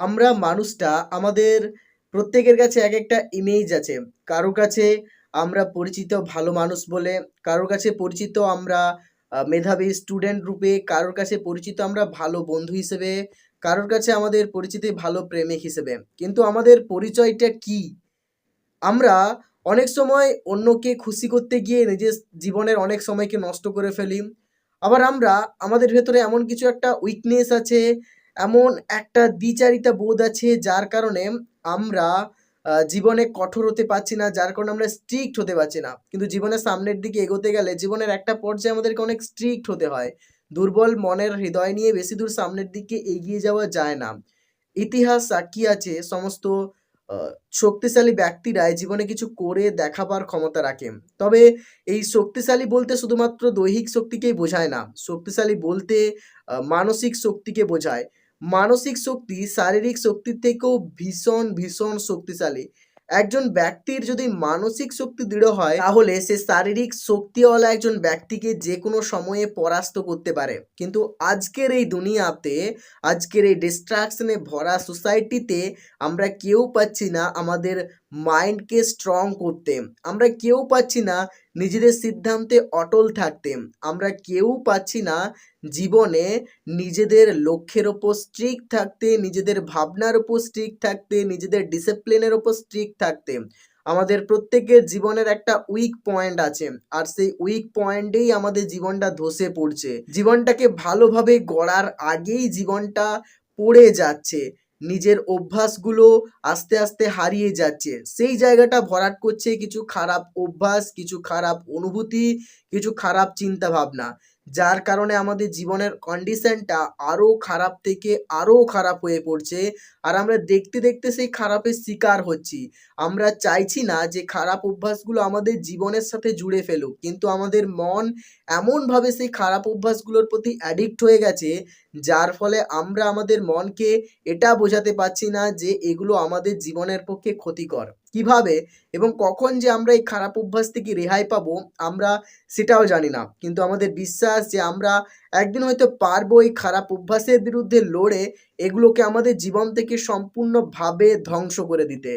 আমরা মানুষটা আমাদের প্রত্যেকের কাছে এক একটা ইমেজ আছে। কারো কাছে আমরা পরিচিত ভালো মানুষ বলে, কারোর কাছে পরিচিত আমরা মেধাবী স্টুডেন্ট রূপে, কারোর কাছে পরিচিত আমরা ভালো বন্ধু হিসেবে, কারোর কাছে আমাদের পরিচিতি ভালো প্রেমিক হিসেবে। কিন্তু আমাদের পরিচয়টা কি? আমরা অনেক সময় অন্যকে খুশি করতে গিয়ে নিজের জীবনের অনেক সময়কে নষ্ট করে ফেলি। আবার আমরা আমাদের ভেতরে এমন কিছু একটা উইকনেস আছে, এমন একটা দ্বিচারিতা বোধ আছে যার কারণে আমরা জীবনে কঠোর হতে পারছি না, যার কারণে আমরা স্ট্রিক্ট হতে পারছি না। কিন্তু জীবনের সামনের দিকে এগোতে গেলে জীবনের একটা পর্যায়ে আমাদেরকে অনেক স্ট্রিক্ট হতে হয়। দুর্বল মনের হৃদয় নিয়ে বেশি দূর সামনের দিকে এগিয়ে যাওয়া যায় না। ইতিহাস সাক্ষী আছে সমস্ত আ শক্তিশালী ব্যক্তিরাই জীবনে কিছু করে দেখাবার ক্ষমতা রাখে। তবে এই শক্তিশালী বলতে শুধুমাত্র দৈহিক শক্তিকেই বোঝায় না। শক্তিশালী বলতে মানসিক শক্তিকে বোঝায়। মানসিক শক্তি শারীরিক শক্তির থেকেও ভীষণ শক্তিশালী। একজন ব্যক্তির যদি মানসিক শক্তি দৃঢ় হয় তাহলে সে শারীরিক শক্তিওয়ালা একজন ব্যক্তিকে যেকোনো সময়ে পরাস্ত করতে পারে। কিন্তু আজকের এই দুনিয়াতে, আজকের এই ডিস্ট্রাকশন এ ভরা সোসাইটিতে আমরা কেউ পাচ্ছি না আমাদের মাইন্ডকে স্ট্রং করতে। আমরা কেউ পাচ্ছি না নিজেদের সিদ্ধান্তে অটল থাকতে। আমরা কেউ পাচ্ছি না জীবনে নিজেদের লক্ষ্যের ওপর স্ট্রিক্ট থাকতে, নিজেদের ভাবনার উপর স্ট্রিক্ট থাকতে, নিজেদের ডিসিপ্লিনের উপর স্ট্রিক্ট থাকতে। আমাদের প্রত্যেকের জীবনের একটা উইক পয়েন্ট আছে। আর সেই উইক পয়েন্টেই আমাদের জীবনটা ধসে পড়ছে। জীবনটাকে ভালোভাবে গড়ার আগেই জীবনটা পড়ে যাচ্ছে। নিজের অভ্যাসগুলো আস্তে হারিয়ে যাচ্ছে। সেই জায়গাটা ভরাট করছে কিছু খারাপ অভ্যাস, কিছু খারাপ অনুভূতি, কিছু খারাপ চিন্তাভাবনা। যার কারণে আমাদের জীবনের কন্ডিশনটা আরো খারাপ থেকে আরো খারাপ হয়ে পড়ছে। আর আমরা দেখতে সেই খারাপের শিকার হচ্ছি। আমরা চাইছি না যে খারাপ অভ্যাসগুলো আমাদের জীবনের সাথে জুড়ে ফেলুক। কিন্তু আমাদের মন এমনভাবে সেই খারাপ অভ্যাসগুলোর প্রতি অ্যাডিক্ট হয়ে গেছে, যার ফলে আমরা আমাদের মনকে এটা বোঝাতে পারছি না যে এগুলো আমাদের জীবনের পক্ষে ক্ষতিকর। কিভাবে এবং কখন যে আমরা এই খারাপ অভ্যাস থেকে রেহাই পাবো আমরা সেটাও জানি না। কিন্তু আমাদের বিশ্বাস যে আমরা একদিন হয়তো পারবো এই খারাপ অভ্যাসের বিরুদ্ধে লড়ে এগুলোকে আমাদের জীবন থেকে সম্পূর্ণভাবে ধ্বংস করে দিতে।